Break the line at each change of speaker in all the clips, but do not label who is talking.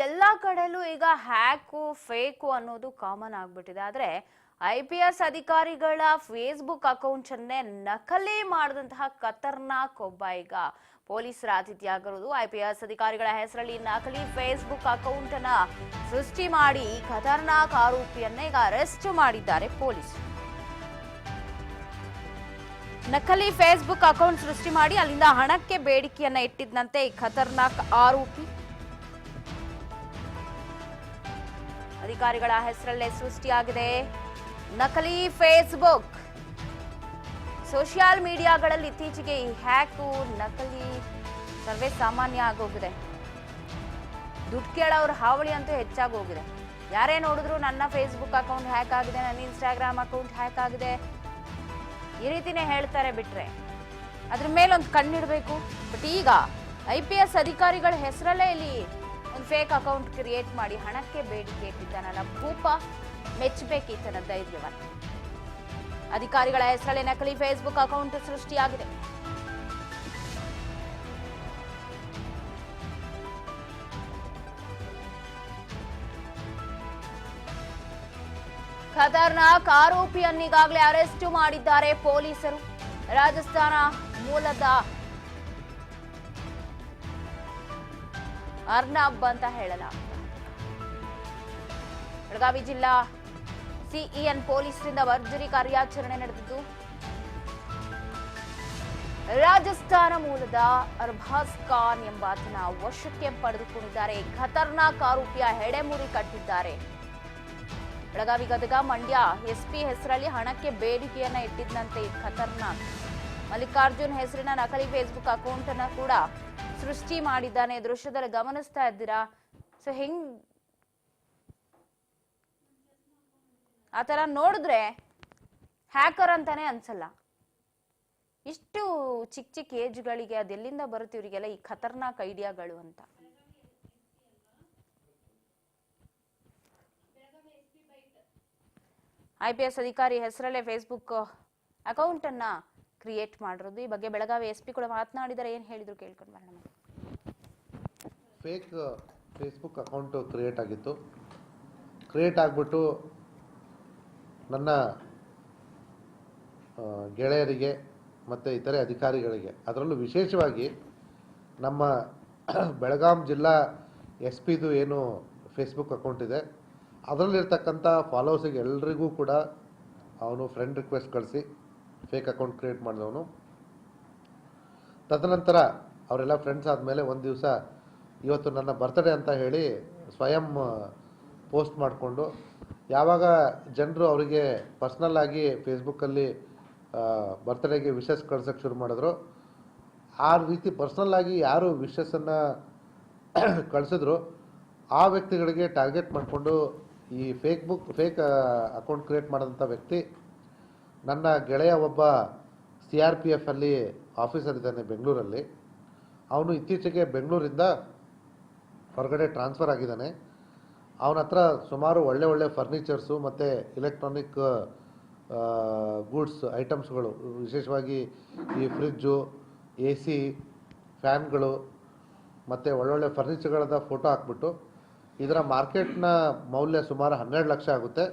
ಎಲ್ಲಾ ಕಡೆಲೂ ಈಗ hack fake ಅನ್ನೋದು ಕಾಮನ್ ಆಗ್ಬಿಟ್ಟಿದೆ. ಆದ್ರೆ IPS ಅಧಿಕಾರಿಗಳ ಫೇಸ್ಬುಕ್ ಅಕೌಂಟ್ ಅನ್ನೇ ನಕಲಿ ಮಾಡಿದಂತಹ ಖತರ್ನಾಕ್ ಒಬ್ಬ ಈಗ ಪೊಲೀಸರ ಆತಿಥ್ಯಾಗಿರುವುದು. IPS ಅಧಿಕಾರಿಗಳ ಹೆಸರಲ್ಲಿ ನಕಲಿ ಫೇಸ್ಬುಕ್ ಅಕೌಂಟ್ ಅನ್ನ ಸೃಷ್ಟಿ ಮಾಡಿ ಖತರ್ನಾಕ್ ಆರೋಪಿಯನ್ನ ಈಗ ಅರೆಸ್ಟ್ ಮಾಡಿದ್ದಾರೆ ಪೊಲೀಸರು. ನಕಲಿ ಫೇಸ್ಬುಕ್ ಅಕೌಂಟ್ ಸೃಷ್ಟಿ ಮಾಡಿ ಅಲ್ಲಿಂದ ಹಣಕ್ಕೆ ಬೇಡಿಕೆಯನ್ನ ಇಟ್ಟಿದ್ದಂತೆ ಈ ಖತರ್ನಾಕ್ ಆರೋಪಿ ಅಧಿಕಾರಿಗಳ ಹೆಸರಲ್ಲೇ ಸೃಷ್ಟಿಯಾಗಿದೆ ನಕಲಿ ಫೇಸ್ಬುಕ್. ಸೋಷಿಯಲ್ ಮೀಡಿಯಾಗಳಲ್ಲಿ ಇತ್ತೀಚೆಗೆ ಈ ಹ್ಯಾಕು ನಕಲಿ ಸರ್ವೇ ಸಾಮಾನ್ಯ ಆಗೋಗಿದೆ. ದುಡ್ಡು ಕೇಳೋರ ಹಾವಳಿ ಅಂತೂ ಹೆಚ್ಚಾಗಿ ಹೋಗಿದೆ. ಯಾರೇ ನೋಡಿದ್ರು ನನ್ನ ಫೇಸ್ಬುಕ್ ಅಕೌಂಟ್ ಹ್ಯಾಕ್ ಆಗಿದೆ, ನನ್ನ ಇನ್ಸ್ಟಾಗ್ರಾಮ್ ಅಕೌಂಟ್ ಹ್ಯಾಕ್ ಆಗಿದೆ, ಈ ರೀತಿನೇ ಹೇಳ್ತಾರೆ. ಬಿಟ್ರೆ ಅದ್ರ ಮೇಲೊಂದು ಕಣ್ಣಿಡ್ಬೇಕು. ಬಟ್ ಈಗ IPS ಅಧಿಕಾರಿಗಳ ಹೆಸರಲ್ಲೇ ಇಲ್ಲಿ ಒಂದು ಫೇಕ್ ಅಕೌಂಟ್ ಕ್ರಿಯೇಟ್ ಮಾಡಿ ಹಣಕ್ಕೆ ಬೇಡಿಕೆ ಇಟ್ಟಿದ್ದಾನಲ್ಲ ಭೂಪ, ಮೆಚ್ಚಬೇಕಿತ್ತನ ಧೈರ್ಯವನ್ನು. ಅಧಿಕಾರಿಗಳ ಹೆಸರಲ್ಲೇ ನಕಲಿ ಫೇಸ್ಬುಕ್ ಅಕೌಂಟ್ ಸೃಷ್ಟಿಯಾಗಿದೆ. ಖತರ್ನಾಕ್ ಆರೋಪಿಯನ್ನೀಗಾಗಲೇ ಅರೆಸ್ಟ್ ಮಾಡಿದ್ದಾರೆ ಪೊಲೀಸರು. ರಾಜಸ್ಥಾನ ಮೂಲದ ಅರ್ನಬ್ ಅಂತ ಹೇಳಲಾಗಿದೆ. ಬೆಳಗಾವಿ ಜಿಲ್ಲಾ CEN ಪೊಲೀಸರಿಂದ ಭರ್ಜರಿ ಕಾರ್ಯಾಚರಣೆ ನಡೆದಿದ್ದು, ರಾಜಸ್ಥಾನ ಮೂಲದ ಅರ್ಬಾಜ್ ಖಾನ್ ಎಂಬಾತನ ವಶಕ್ಕೆ ಪಡೆದುಕೊಂಡಿದ್ದಾರೆ. ಖತರ್ನಾಕ್ ಆರೋಪಿಯ ಹೆಡೆಮುರಿ ಕಟ್ಟಿದ್ದಾರೆ. ಬೆಳಗಾವಿ, ಗದಗ, ಮಂಡ್ಯ SP ಹೆಸರಲ್ಲಿ ಹಣಕ್ಕೆ ಬೇಡಿಕೆಯನ್ನ ಇಟ್ಟಿದ್ದಂತೆ ಈ ಖತರ್ನಾಕ್ ಮಲ್ಲಿಕಾರ್ಜುನ್ ಹೆಸರಿನ ನಕಲಿ ಫೇಸ್ಬುಕ್ ಅಕೌಂಟ್ ಅನ್ನ ಕೂಡ ಸೃಷ್ಟಿ ಮಾಡಿದ್ದಾನೆ. ದೃಶ್ಯದಲ್ಲಿ ಗಮನಿಸ್ತಾ ಇದ್ದೀರಾ. ಸೊ ಆತರ ನೋಡಿದ್ರೆ ಹ್ಯಾಕರ್ ಅಂತಾನೆ ಅನ್ಸಲ್ಲ. ಇಷ್ಟು ಚಿಕ್ಕ ಚಿಕ್ಕ ಏಜ್ಗಳಿಗೆ ಅದೆಲ್ಲಿಂದ ಬರುತ್ತೆ ಇವರಿಗೆಲ್ಲ ಈ ಖತರ್ನಾಕ್ ಐಡಿಯಾಗಳು ಅಂತ. IPS ಅಧಿಕಾರಿ ಹೆಸರಲ್ಲೇ ಫೇಸ್ಬುಕ್ ಅಕೌಂಟ್ ಅನ್ನ ಕ್ರಿಯೇಟ್ ಮಾಡಿರೋದು. ಈ ಬಗ್ಗೆ ಬೆಳಗಾವಿ SP ಕೂಡ ಮಾತನಾಡಿದರೆ ಏನ್ ಹೇಳಿದ್ರು ಕೇಳ್ಕೊಂಡು ಬರೋಣ.
ಫೇಕ್ ಫೇಸ್ಬುಕ್ ಅಕೌಂಟು ಕ್ರಿಯೇಟ್ ಆಗಿತ್ತು. ಕ್ರಿಯೇಟ್ ಆಗಿಬಿಟ್ಟು ನನ್ನ ಗೆಳೆಯರಿಗೆ ಮತ್ತು ಇತರೆ ಅಧಿಕಾರಿಗಳಿಗೆ, ಅದರಲ್ಲೂ ವಿಶೇಷವಾಗಿ ನಮ್ಮ ಬೆಳಗಾಂ ಜಿಲ್ಲಾ SPದು ಏನು ಫೇಸ್ಬುಕ್ ಅಕೌಂಟ್ ಇದೆ ಅದರಲ್ಲಿರ್ತಕ್ಕಂಥ ಫಾಲೋವರ್ಸಿಗೆ ಎಲ್ರಿಗೂ ಕೂಡ ಅವನು ಫ್ರೆಂಡ್ ರಿಕ್ವೆಸ್ಟ್ ಕಳಿಸಿ ಫೇಕ್ ಅಕೌಂಟ್ ಕ್ರಿಯೇಟ್ ಮಾಡಿದವನು. ತದನಂತರ ಅವರೆಲ್ಲ ಫ್ರೆಂಡ್ಸ್ ಆದಮೇಲೆ ಒಂದು ದಿವಸ ಇವತ್ತು ನನ್ನ ಬರ್ತ್ಡೇ ಅಂತ ಹೇಳಿ ಸ್ವಯಂ ಪೋಸ್ಟ್ ಮಾಡಿಕೊಂಡು, ಯಾವಾಗ ಜನರು ಅವರಿಗೆ ಪರ್ಸ್ನಲ್ ಆಗಿ ಫೇಸ್ಬುಕ್ಕಲ್ಲಿ ಬರ್ತ್ಡೇಗೆ ವಿಶಸ್ ಕಳ್ಸೋಕ್ಕೆ ಶುರು ಮಾಡಿದ್ರು, ಆ ರೀತಿ ಪರ್ಸ್ನಲ್ ಆಗಿ ಯಾರು ವಿಶಸ್ಸನ್ನು ಕಳಿಸಿದ್ರು ಆ ವ್ಯಕ್ತಿಗಳಿಗೆ ಟಾರ್ಗೆಟ್ ಮಾಡಿಕೊಂಡು ಈ ಫೇಕ್ ಅಕೌಂಟ್ ಕ್ರಿಯೇಟ್ ಮಾಡಿದಂಥ ವ್ಯಕ್ತಿ ನನ್ನ ಗೆಳೆಯ ಒಬ್ಬ CRPF ಅಲ್ಲಿ ಆಫೀಸರ್ ಇದ್ದಾನೆ ಬೆಂಗಳೂರಲ್ಲಿ. ಅವನು ಇತ್ತೀಚೆಗೆ ಬೆಂಗಳೂರಿಂದ ಹೊರಗಡೆ ಟ್ರಾನ್ಸ್ಫರ್ ಆಗಿದ್ದಾನೆ. ಅವನ ಹತ್ರ ಸುಮಾರು ಒಳ್ಳೆ ಫರ್ನಿಚರ್ಸು ಮತ್ತು ಎಲೆಕ್ಟ್ರಾನಿಕ್ ಗೂಡ್ಸ್ ಐಟಮ್ಸ್ಗಳು, ವಿಶೇಷವಾಗಿ ಈ ಫ್ರಿಜ್ಜು, AC, ಫ್ಯಾನ್ಗಳು ಮತ್ತು ಒಳ್ಳೊಳ್ಳೆ ಫರ್ನಿಚರ್ಗಳದ ಫೋಟೋ ಹಾಕ್ಬಿಟ್ಟು ಇದರ ಮಾರ್ಕೆಟ್ನ ಮೌಲ್ಯ ಸುಮಾರು 12 ಲಕ್ಷ ಆಗುತ್ತೆ.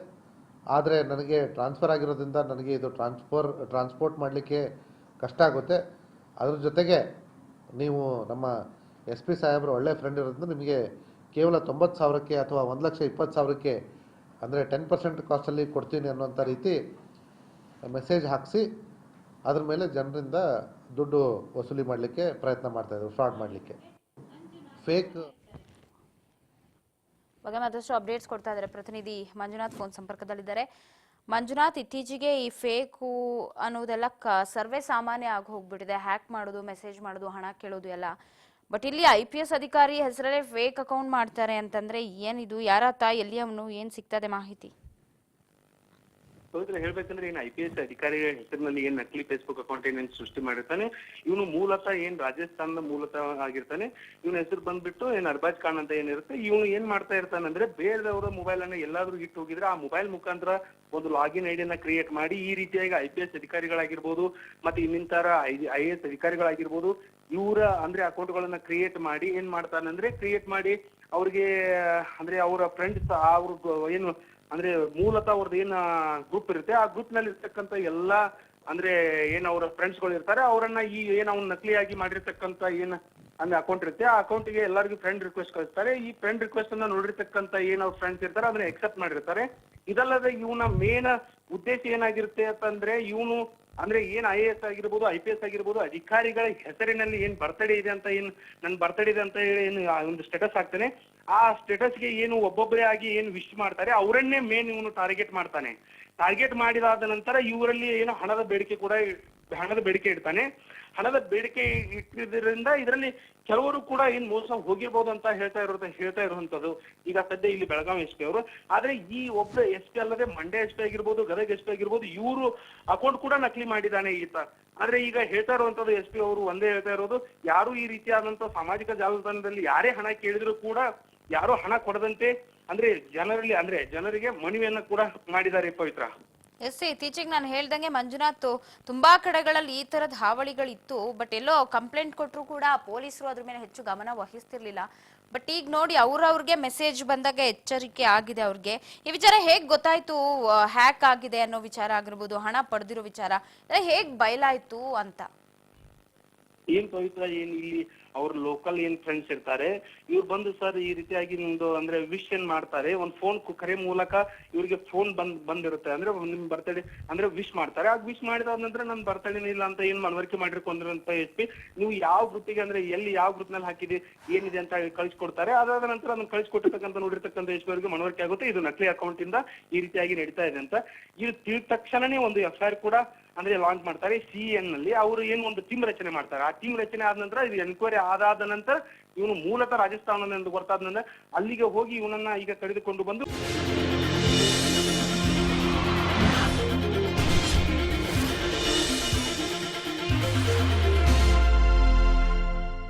ಆದರೆ ನನಗೆ ಟ್ರಾನ್ಸ್ಫರ್ ಆಗಿರೋದ್ರಿಂದ ನನಗೆ ಇದು ಟ್ರಾನ್ಸ್ಪೋರ್ಟ್ ಮಾಡಲಿಕ್ಕೆ ಕಷ್ಟ ಆಗುತ್ತೆ. ಅದ್ರ ಜೊತೆಗೆ ನೀವು ನಮ್ಮ SP ಸಾಹೇಬರು ಒಳ್ಳೆ ಫ್ರೆಂಡ್ ಇರೋದ್ರಿಂದ ನಿಮಗೆ ಕೇವಲ 90,000ಕ್ಕೆ ಅಥವಾ 1,20,000ಕ್ಕೆ ಅಂದರೆ 10% ಕಾಸ್ಟಲ್ಲಿ ಕೊಡ್ತೀನಿ ಅನ್ನೋಂಥ ರೀತಿ ಮೆಸೇಜ್ ಹಾಕಿಸಿ ಅದ್ರ ಮೇಲೆ ಜನರಿಂದ ದುಡ್ಡು ವಸೂಲಿ ಮಾಡಲಿಕ್ಕೆ ಪ್ರಯತ್ನ ಮಾಡ್ತಾಯಿದ್ರು, ಫ್ರಾಡ್ ಮಾಡಲಿಕ್ಕೆ. ಫೇಕ್
ಬಗ್ಗೆ ಮತ್ತಷ್ಟು ಅಪ್ಡೇಟ್ಸ್ ಕೊಡ್ತಾ ಇದ್ದಾರೆ ಪ್ರತಿನಿಧಿ ಮಂಜುನಾಥ್ ಫೋನ್ ಸಂಪರ್ಕದಲ್ಲಿದ್ದಾರೆ. ಮಂಜುನಾಥ್, ಇತ್ತೀಚೆಗೆ ಈ ಫೇಕು ಅನ್ನೋದೆಲ್ಲ ಸರ್ವೇ ಸಾಮಾನ್ಯ ಆಗಿ ಹೋಗ್ಬಿಟ್ಟಿದೆ. ಹ್ಯಾಕ್ ಮಾಡೋದು, ಮೆಸೇಜ್ ಮಾಡೋದು, ಹಣ ಕೇಳೋದು ಎಲ್ಲ. ಬಟ್ ಇಲ್ಲಿ IPS ಅಧಿಕಾರಿ ಹೆಸರಲ್ಲೇ ಫೇಕ್ ಅಕೌಂಟ್ ಮಾಡ್ತಾರೆ ಅಂತಂದ್ರೆ ಏನಿದು? ಯಾರಾತ, ಎಲ್ಲಿ ಅವನು, ಏನ್ ಸಿಗ್ತದೆ ಮಾಹಿತಿ?
ಹೇಳ್ಬೇಕಂದ್ರೆ ಏನ್ IPS ಅಧಿಕಾರಿಗಳ ಹೆಸರಿನಲ್ಲಿ ಏನ್ ನಕಲಿ ಫೇಸ್ಬುಕ್ ಅಕೌಂಟ್ ಏನೇನ್ ಸೃಷ್ಟಿ ಮಾಡಿರ್ತಾನೆ, ಇವನು ಮೂಲತಃ ಏನ್ ರಾಜಸ್ಥಾನದ ಮೂಲತಃ ಆಗಿರ್ತಾನೆ. ಇವನ ಹೆಸರು ಬಂದ್ಬಿಟ್ಟು ಏನ್ ಅರ್ಬಾಜ್ ಖಾನ್ ಅಂತ ಏನಿರುತ್ತೆ. ಇವನು ಏನ್ ಮಾಡ್ತಾ ಇರ್ತಾನಂದ್ರೆ ಬೇರೆದವರ ಮೊಬೈಲ್ ಅನ್ನ ಎಲ್ಲಾದ್ರೂ ಇಟ್ಟು ಹೋಗಿದ್ರೆ ಆ ಮೊಬೈಲ್ ಮುಖಾಂತರ ಒಂದು ಲಾಗಿನ್ ಐಡಿಯನ್ನ ಕ್ರಿಯೇಟ್ ಮಾಡಿ ಈ ರೀತಿಯಾಗಿ IPS ಅಧಿಕಾರಿಗಳಾಗಿರ್ಬೋದು ಮತ್ತೆ ಇನ್ನಿತರ IAS ಅಧಿಕಾರಿಗಳಾಗಿರ್ಬೋದು ಇವರ ಅಂದ್ರೆ ಅಕೌಂಟ್ಗಳನ್ನ ಕ್ರಿಯೇಟ್ ಮಾಡಿ ಏನ್ ಮಾಡ್ತಾನಂದ್ರೆ ಕ್ರಿಯೇಟ್ ಮಾಡಿ ಅವ್ರಿಗೆ ಅಂದ್ರೆ ಅವರ ಫ್ರೆಂಡ್ಸ್ ಅವ್ರ ಏನು ಅಂದ್ರೆ ಮೂಲತಃ ಅವ್ರದ್ದು ಏನ್ ಗ್ರೂಪ್ ಇರುತ್ತೆ ಆ ಗ್ರೂಪ್ ನಲ್ಲಿ ಇರ್ತಕ್ಕಂಥ ಎಲ್ಲಾ ಅಂದ್ರೆ ಏನ್ ಅವ್ರ ಫ್ರೆಂಡ್ಸ್ ಗಳು ಇರ್ತಾರೆ ಅವರನ್ನ ಈ ಏನ್ ಅವ್ನ ನಕಲಿಯಾಗಿ ಮಾಡಿರ್ತಕ್ಕಂಥ ಏನ್ ಅಂದ್ರೆ ಅಕೌಂಟ್ ಇರುತ್ತೆ ಆ ಅಕೌಂಟ್ಗೆ ಎಲ್ಲರಿಗೂ ಫ್ರೆಂಡ್ ರಿಕ್ವೆಸ್ಟ್ ಕಳಿಸ್ತಾರೆ. ಈ ಫ್ರೆಂಡ್ ರಿಕ್ವೆಸ್ಟ್ ಅನ್ನ ನೋಡಿರ್ತಕ್ಕಂಥ ಏನ್ ಅವ್ರ ಫ್ರೆಂಡ್ಸ್ ಇರ್ತಾರೆ ಅದನ್ನ ಎಕ್ಸೆಪ್ಟ್ ಮಾಡಿರ್ತಾರೆ. ಇದಲ್ಲದೆ ಇವನ ಮೇನ್ ಉದ್ದೇಶ ಏನಾಗಿರುತ್ತೆ ಅಂತಂದ್ರೆ ಇವನು ಅಂದ್ರೆ ಏನ್ IAS ಆಗಿರ್ಬೋದು IPS ಆಗಿರ್ಬೋದು ಅಧಿಕಾರಿಗಳ ಹೆಸರಿನಲ್ಲಿ ಏನ್ ಬರ್ತಡೇ ಇದೆ ಅಂತ ಏನ್ ನನ್ ಬರ್ತಡೇ ಇದೆ ಅಂತ ಹೇಳಿ ಏನು ಒಂದು ಸ್ಟೇಟಸ್ ಹಾಕ್ತಾನೆ. ಆ ಸ್ಟೇಟಸ್ಗೆ ಏನು ಒಬ್ಬೊಬ್ಬರೇ ಆಗಿ ಏನ್ ವಿಶ್ ಮಾಡ್ತಾರೆ ಅವರನ್ನೇ ಮೇನ್ ಇವನು ಟಾರ್ಗೆಟ್ ಮಾಡ್ತಾನೆ. ಟಾರ್ಗೆಟ್ ಮಾಡಿದಾದ ನಂತರ ಇವರಲ್ಲಿ ಏನು ಹಣದ ಬೇಡಿಕೆ ಇಡ್ತಾನೆ. ಹಣದ ಬೇಡಿಕೆ ಇಟ್ಟಿದ್ರಿಂದ ಇದರಲ್ಲಿ ಕೆಲವರು ಕೂಡ ಏನ್ ಮೋಸ ಹೋಗಿರ್ಬೋದು ಅಂತ ಹೇಳ್ತಾ ಇರುವಂತದ್ದು. ಈಗ ಸದ್ಯ ಇಲ್ಲಿ ಬೆಳಗಾವಿ SP ಅವರು, ಆದ್ರೆ ಈ ಒಬ್ಬ SP ಅಲ್ಲದೆ ಮಂಡ್ಯ SP ಆಗಿರ್ಬೋದು, ಗದಗ SP ಆಗಿರ್ಬೋದು, ಇವರು ಅಕೌಂಟ್ ಕೂಡ ನಕಲಿ ಮಾಡಿದ್ದಾನೆ ಈತ. ಆದ್ರೆ ಈಗ ಹೇಳ್ತಾ ಇರುವಂತದ್ದು SP ಅವರು ಒಂದೇ ಹೇಳ್ತಾ ಇರೋದು, ಯಾರು ಈ ರೀತಿಯಾದಂತ ಸಾಮಾಜಿಕ ಜಾಲತಾಣದಲ್ಲಿ ಯಾರೇ ಹಣ ಕೇಳಿದ್ರು ಕೂಡ ಯಾರು ಹಣ ಕೊಡದಂತೆ ಅಂದ್ರೆ ಜನರಿಗೆ ಮನವಿಯನ್ನ ಕೂಡ ಮಾಡಿದ್ದಾರೆ ಪವಿತ್ರ.
ಎಸ್, ಇತ್ತೀಚೆಗೆ ನಾನು ಹೇಳ್ದಂಗೆ ಮಂಜುನಾಥ್ ತುಂಬಾ ಕಡೆಗಳಲ್ಲಿ ಈ ತರದ ಹಾವಳಿಗಳಿತ್ತು. ಬಟ್ ಎಲ್ಲೋ ಕಂಪ್ಲೇಂಟ್ ಕೊಟ್ಟರು ಕೂಡ ಪೊಲೀಸರು ಅದ್ರ ಮೇಲೆ ಹೆಚ್ಚು ಗಮನ ವಹಿಸ್ತಿರ್ಲಿಲ್ಲ. ಬಟ್ ಈಗ ನೋಡಿ ಅವ್ರವ್ರಿಗೆ ಮೆಸೇಜ್ ಬಂದಾಗ ಎಚ್ಚರಿಕೆ ಆಗಿದೆ ಅವ್ರಿಗೆ. ಈ ವಿಚಾರ ಹೇಗ್ ಗೊತ್ತಾಯ್ತು ಹ್ಯಾಕ್ ಆಗಿದೆ ಅನ್ನೋ ವಿಚಾರ ಆಗಿರ್ಬೋದು, ಹಣ ಪಡೆದಿರೋ ವಿಚಾರ ಹೇಗ್ ಬಯಲಾಯ್ತು ಅಂತ?
ಏನ್ ಪವಿತ್ರ, ಏನ್ ಇಲ್ಲಿ ಅವ್ರ ಲೋಕಲ್ ಏನ್ ಫ್ರೆಂಡ್ಸ್ ಇರ್ತಾರೆ ಇವ್ರು ಬಂದು ಸರ್ ಈ ರೀತಿಯಾಗಿ ನಿಮ್ದು ಅಂದ್ರೆ ವಿಶ್ ಏನ್ ಮಾಡ್ತಾರೆ, ಒಂದ್ ಫೋನ್ ಕರೆ ಮೂಲಕ ಇವ್ರಿಗೆ ಫೋನ್ ಬಂದಿರುತ್ತೆ. ಅಂದ್ರೆ ನಿಮ್ ಬರ್ತಡೇ ಅಂದ್ರೆ ವಿಶ್ ಮಾಡ್ತಾರೆ. ಆಗ ವಿಶ್ ಮಾಡಿದ ನಂತರ ನನ್ ಬರ್ತಡೇ ಇಲ್ಲ ಅಂತ ಏನ್ ಮನವರಿಕೆ ಮಾಡಿರ್ಕೊಂಡ್ರಂತ SP ನೀವು ಯಾವ ಗ್ರೂಪಿಗೆ ಅಂದ್ರೆ ಎಲ್ಲಿ ಯಾವ ಗ್ರೂಪ್ ನಲ್ಲಿ ಹಾಕಿದೆ ಏನಿದೆ ಅಂತ ಕಳಿಸ್ಕೊಡ್ತಾರೆ. ಅದಾದ ನಂತರ ಅದನ್ನ ಕಳಿಸ್ಕೊಟ್ಟಿರ್ತಕ್ಕಂಥ ನೋಡಿರ್ತಕ್ಕಂಥ SP ಅವರಿಗೆ ಮನವರಿಕೆ ಆಗುತ್ತೆ ಇದು ನಕಲಿ ಅಕೌಂಟ್ ಇಂದ ಈ ರೀತಿಯಾಗಿ ನಡೀತಾ ಇದೆ ಅಂತ. ಇದು ತಿಳಿದ ತಕ್ಷಣನೇ ಒಂದು FIR ಕೂಡ ಅಂದ್ರೆ ಲಾಂಚ್ ಮಾಡ್ತಾರೆ. CN ನಲ್ಲಿ ಅವರು ಏನು ಒಂದು ಟೀಮ್ ರಚನೆ ಮಾಡ್ತಾರೆ. ಆ ಟೀಮ್ ರಚನೆ ಆದ ನಂತರ ಇದು ಎನ್ಕ್ವೈರಿ ಆದಾದ ನಂತರ ಇವನು ಮೂಲತಃ ರಾಜಸ್ಥಾನದಿಂದ ಬರ್ತಾದ ನಂತರ ಅಲ್ಲಿಗೆ ಹೋಗಿ ಇವನನ್ನ ಈಗ ಕರೆದುಕೊಂಡು ಬಂದು